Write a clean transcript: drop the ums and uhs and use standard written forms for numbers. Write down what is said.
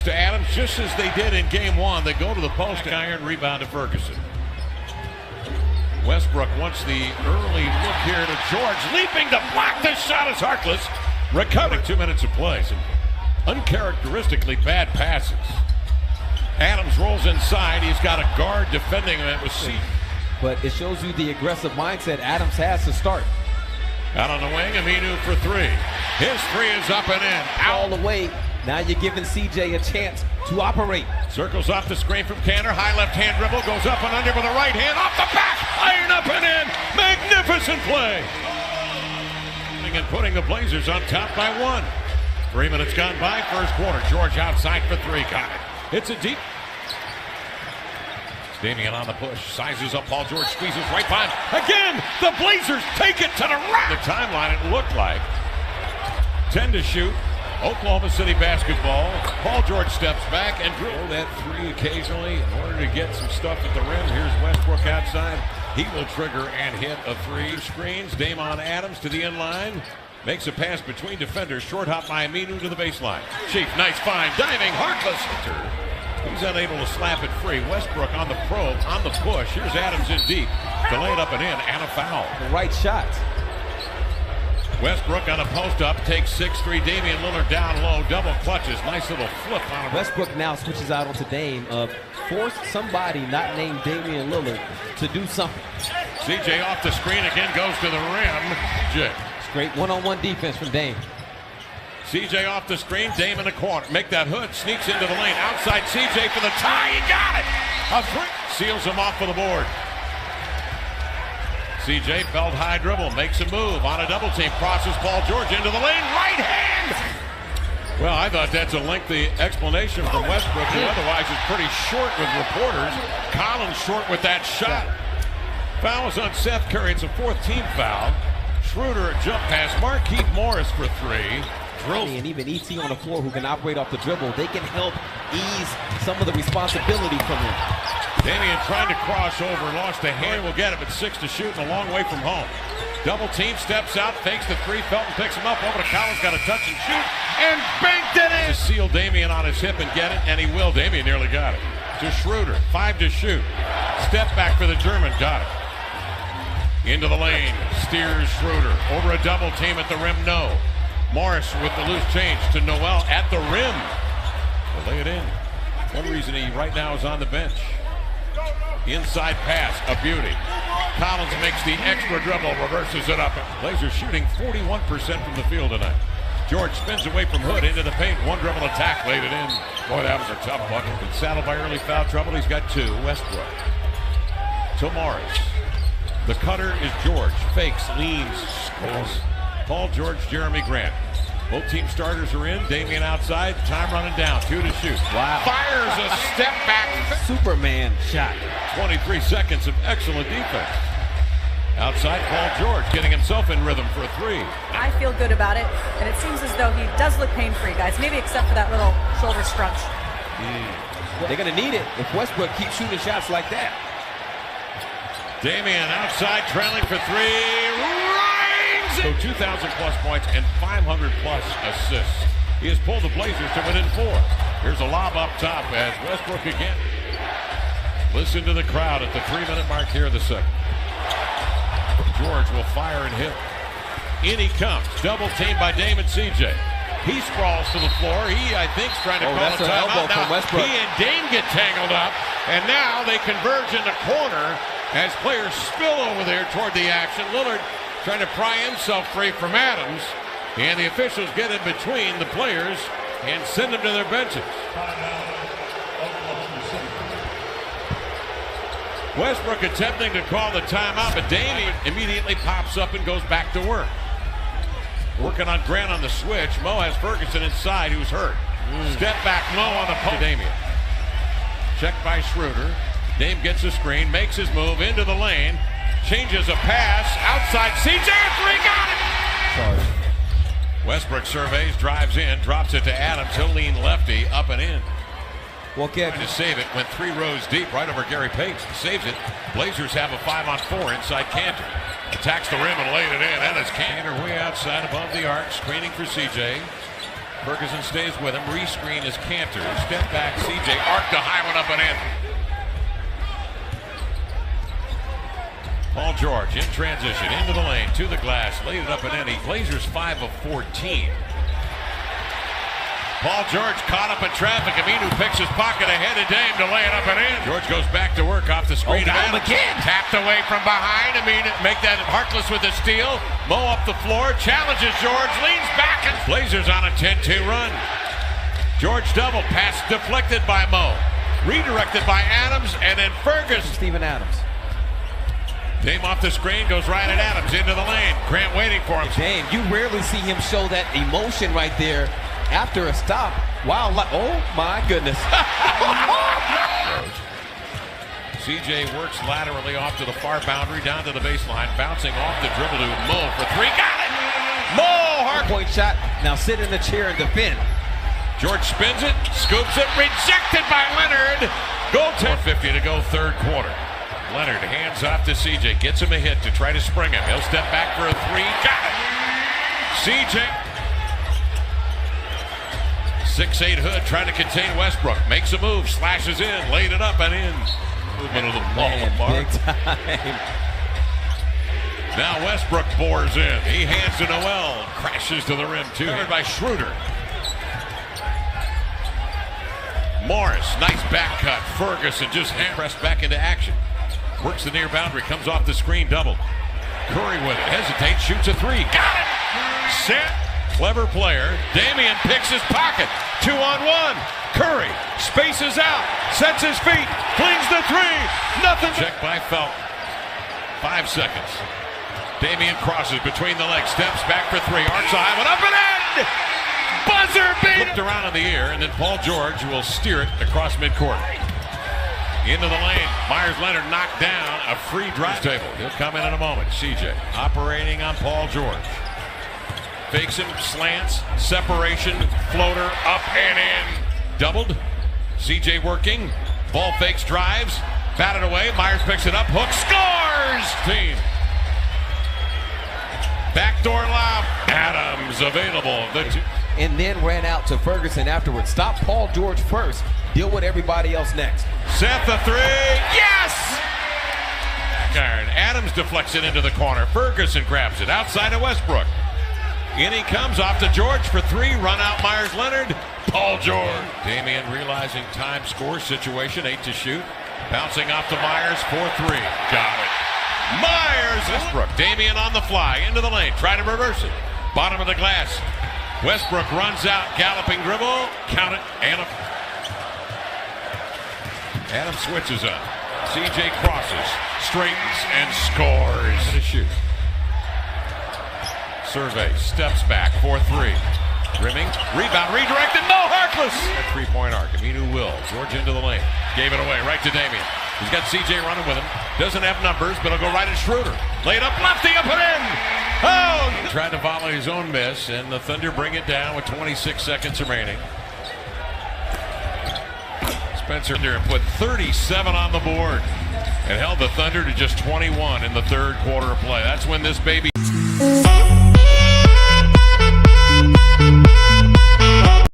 To Adams, just as they did in game one. They go to the post. Iron rebound to Ferguson. Westbrook wants the early look here to George. Leaping to block the shot is Harkless. Recovering 2 minutes of play. Some uncharacteristically bad passes. Adams rolls inside. He's got a guard defending him. It was C. But it shows you the aggressive mindset Adams has to start. Out on the wing, Aminu for three. His three is up and in. All the way. Now you're giving CJ a chance to operate. Circles off the screen from Kanter. High left hand dribble. Goes up and under with a right hand. Off the back. Iron up and in. Magnificent play. And putting the Blazers on top by one. 3 minutes gone by. First quarter. George outside for three. Got it. It's a deep. Damian on the push. Sizes up. Paul George squeezes right by him. Again. The Blazers take it to the rack. The timeline, it looked like. 10 to shoot. Oklahoma City basketball. Paul George steps back and drills that three occasionally in order to get some stuff at the rim. Here's Westbrook outside. He will trigger and hit a three. Screens. Damon Adams to the inline. Makes a pass between defenders. Short hop by Aminu to the baseline. Chief, nice find. Diving. Harkless. He's unable to slap it free. Westbrook on the probe, on the push. Here's Adams in deep. To lay it up and in, and a foul. The right shot. Westbrook on a post-up, takes 6-3. Damian Lillard down low, double clutches. Nice little flip on him. Westbrook now switches out onto Dame of force somebody not named Damian Lillard to do something. CJ off the screen again, goes to the rim. Jay. Great one-on-one defense from Dame. CJ off the screen, Dame in the corner. Make that hood, sneaks into the lane. Outside CJ for the tie, he got it! A three. Seals him off for the board. CJ belt high dribble, makes a move on a double team, crosses Paul George into the lane, right hand! Well, I thought that's a lengthy explanation from Westbrook, who otherwise is pretty short with reporters. Collins short with that shot. Fouls on Seth Curry, it's a fourth team foul. Schroeder a jump pass, Markieff Morris for three. And even ET on the floor who can operate off the dribble, they can help ease some of the responsibility from him. Damian trying to cross over, lost a hand, will get it, but 6 to shoot and a long way from home. Double team, steps out, fakes the three, Felton picks him up, over to Collins, got a touch and shoot, and banked it in! To seal Damian on his hip and get it, and he will. Damian nearly got it. To Schroeder, 5 to shoot. Step back for the German, got it. Into the lane, steers Schroeder, over a double team at the rim, no. Morris with the loose change to Noel at the rim. To lay it in. One reason he right now is on the bench. Inside pass, a beauty. Collins makes the extra dribble, reverses it up. Blazers shooting 41% from the field tonight. George spins away from Hood into the paint. One dribble attack, laid it in. Boy, that was a tough bucket. Been saddled by early foul trouble. He's got 2. Westbrook. To Morris. The cutter is George. Fakes, leans, scores. Paul George, Jeremy Grant. Both team starters are in. Damian outside. Time running down. 2 to shoot. Wow. Fires a step back. Superman shot. 23 seconds of excellent defense. Outside, Paul George getting himself in rhythm for a three. I feel good about it, and it seems as though he does look pain-free, guys. Maybe except for that little shoulder scrunch. They're going to need it if Westbrook keeps shooting shots like that. Damian outside, trailing for three. So 2,000 plus points and 500 plus assists. He has pulled the Blazers to within 4. Here's a lob up top as Westbrook again. Listen to the crowd at the 3-minute mark here of the second. George will fire and hit. In he comes. Double team by Dame and CJ. He sprawls to the floor. He, I think, is trying to call a timeout. Now, Westbrook. He and Dame get tangled up, and now they converge in the corner as players spill over there toward the action. Lillard trying to pry himself free from Adams, and the officials get in between the players and send them to their benches. Westbrook attempting to call the timeout, but Damian immediately pops up and goes back to work. Working on Grant on the switch. Mo has Ferguson inside, who's hurt. Step back, Mo on the post. Damian. Checked by Schroeder. Dame gets a screen, makes his move into the lane. Changes a pass, outside CJ, three, got it! Sorry. Westbrook surveys, drives in, drops it to Adams. He'll lean lefty, up and in. Well, Kev, Trying to save it, went 3 rows deep, right over Gary Payton. Saves it. Blazers have a 5-on-4 inside Kanter. Attacks the rim and laid it in. That is Kanter way outside above the arc, screening for CJ. Ferguson stays with him. Rescreen is Cantor. Step back, CJ. Arc to high one up and in. Paul George in transition into the lane to the glass. Laid it up and in. Blazers 5 of 14. Paul George caught up in traffic. Aminu picks his pocket ahead of Dame to lay it up and in. George goes back to work off the screen. Down again. Tapped away from behind. Aminu make that Harkless with a steal. Mo up the floor. Challenges George. Leans back. And Blazers on a 10-2 run. George double. Pass deflected by Mo. Redirected by Adams. And then Ferguson. Steven Adams. Dame off the screen. Goes right at Adams into the lane. Grant waiting for him. Dame, you rarely see him show that emotion right there. After a stop, wow, oh my goodness. CJ works laterally off to the far boundary, down to the baseline, bouncing off the dribble to Mo for three. Got it! Mo! Hard-point shot. Now sit in the chair and defend. George spins it, scoops it, rejected by Leonard. Goal 10:50 to go, third quarter. Leonard hands off to CJ, gets him a hit to try to spring him. He'll step back for a three. Got it! CJ. 6'8" Hood trying to contain Westbrook. Makes a move, slashes in, laid it up and in. Movement of the ball. Big time. Now Westbrook bores in. He hands to Noel. Crashes to the rim too. Covered by Schroeder. Morris, nice back cut. Ferguson just pressed back into action. Works the near boundary, comes off the screen, double. Curry with it, hesitates, shoots a three. Got it! Set. Clever player. Damian picks his pocket. 2-on-1. Curry spaces out. Sets his feet. Flings the three. Nothing. Check by Felton. 5 seconds. Damian crosses between the legs. Steps back for three. Arcs a high one up and in. Buzzer beat. Flipped around in the air, and then Paul George will steer it across midcourt. Into the lane. Myers Leonard knocked down. A free drive table. He'll come in a moment. CJ operating on Paul George. Fakes him, slants, separation, floater, up and in. Doubled. CJ working. Ball fakes, drives. Batted away. Myers picks it up. Hook, scores! Team. Backdoor lob. Adams available. And then ran out to Ferguson afterwards. Stop Paul George first. Deal with everybody else next. Set the three. Yes! Adams deflects it into the corner. Ferguson grabs it outside of Westbrook. In he comes off to George for three. Run out Myers Leonard. Paul George. Damian realizing time score situation. 8 to shoot. Bouncing off to Myers for three. Got it. Myers. Westbrook. Damian on the fly. Into the lane. Try to reverse it. Bottom of the glass. Westbrook runs out. Galloping dribble. Count it. And a... Adams switches up. CJ crosses. Straightens and scores. To shoot. Survey, steps back, 4-3. Rimming, rebound, redirected, no Harkless! At three-point arc, Aminu will. George into the lane, gave it away, right to Damian. He's got CJ running with him, doesn't have numbers, but he'll go right at Schroeder. Laid up, lefty, up and in! Oh! Tried to volley his own miss, and the Thunder bring it down with 26 seconds remaining. Spencer there put 37 on the board and held the Thunder to just 21 in the third quarter of play. That's when this baby